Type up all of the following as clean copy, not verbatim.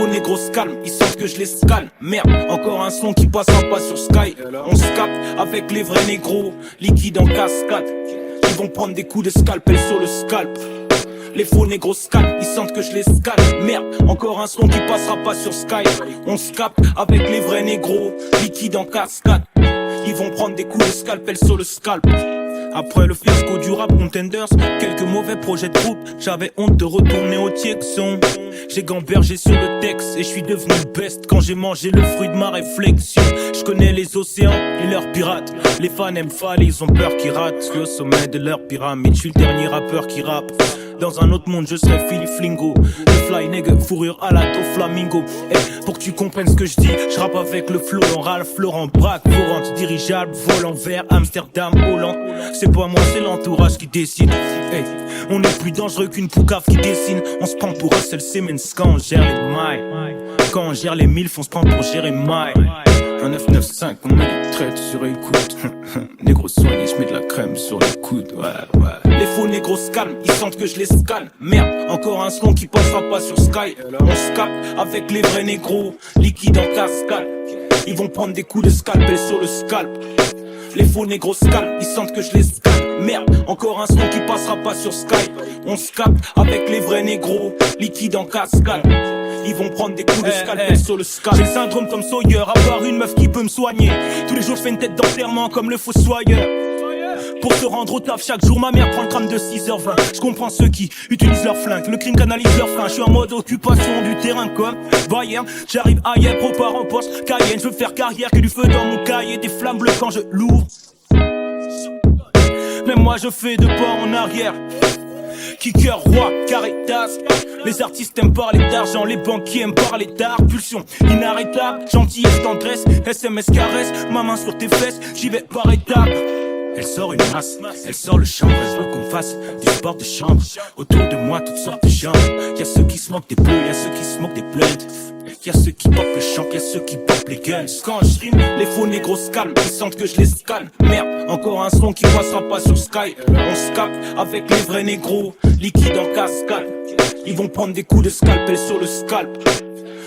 faux négros se calment, ils sentent que je les scale. Merde, encore un son qui passera pas sur Sky. On se capte avec les vrais négros, liquide en cascade. Ils vont prendre des coups de scalpel sur le scalp. Les faux négros se calment, ils sentent que je les scale. Merde, encore un son qui passera pas sur Sky. On se capte avec les vrais négros, liquide en cascade. Ils vont prendre des coups de scalpel sur le scalp. Après le fiasco du rap Contenders, quelques mauvais projets de groupe, j'avais honte de retourner au Tiexon. J'ai gambergé sur le texte et je suis devenu le best quand j'ai mangé le fruit de ma réflexion. Je connais les océans et leurs pirates. Les fans aiment faller, ils ont peur qu'ils ratent. Je suis au sommet de leur pyramide, je suis le dernier rappeur qui rappe. Dans un autre monde, je serais Philly Flingo. Le fly nigga, fourrure à la taux flamingo. Pour que tu comprennes ce que je dis, je rappe avec le flow en Ralph, Laurent Braque, Vorante, dirigeable, volant vert, Amsterdam, Hollande. C'est pas moi, c'est l'entourage qui décide. On est plus dangereux qu'une poucave qui dessine. On se prend pour Russell Simmons quand on gère les mailles. Quand on gère les milfs, on se prend pour gérer mailles. Un 995, on met les traites sur écoute. Négro soigné, je mets de la crème sur les coudes. Ouais. Les faux négros se calment, ils sentent que je les scale. Merde, encore un son qui passera pas sur Sky. On se capte avec les vrais négros, liquide en cascade. Ils vont prendre des coups de scalpel sur le scalp. Les faux négros se calment, ils sentent que je les scale. Merde, encore un son qui passera pas sur Sky. On se capte avec les vrais négros, liquide en cascade. Ils vont prendre des coups de scalpel sur le scalp. J'ai le syndrome Tom Sawyer, avoir une meuf qui peut me soigner. Tous les jours je fais une tête d'enterrement comme le fossoyeur. Pour se rendre au taf chaque jour, ma mère prend le tram de 6h20. Je comprends ceux qui utilisent leur flingue, le crime canalise leur frein. Je suis en mode occupation du terrain comme Bayern. J'arrive à hier, prépare en poche, Cayenne. Je veux faire carrière, que du feu dans mon cahier, des flammes bleues quand je l'ouvre. Même moi je fais deux pas en arrière. Kicker, roi, Caritas. Les artistes aiment parler d'argent, les banquiers aiment parler d'art. Pulsion inarrêtable, gentillesse, tendresse, SMS caresse, ma main sur tes fesses, j'y vais par étapes. Elle sort une masse, elle sort le chambre, elle veut qu'on fasse du sport de chambre. Autour de moi, toutes sortes de gens. Y'a ceux qui se moquent des bleus, y'a ceux qui se moquent des blunts. Y'a ceux qui popent le champ, y'a ceux qui popent les guns. Quand je rime, les faux négros se calment, ils sentent que je les scale. Merde, encore un son qui passera pas sur Sky. On se capte avec les vrais négros, liquide en cascade. Ils vont prendre des coups de scalpel sur le scalp.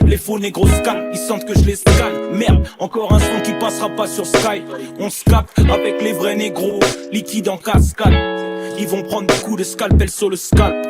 Les faux négros se calment, ils sentent que je les scale. Merde, encore un son qui passera pas sur Sky. On se capte avec les vrais négros, liquide en cascade. Ils vont prendre des coups de scalpel sur le scalp.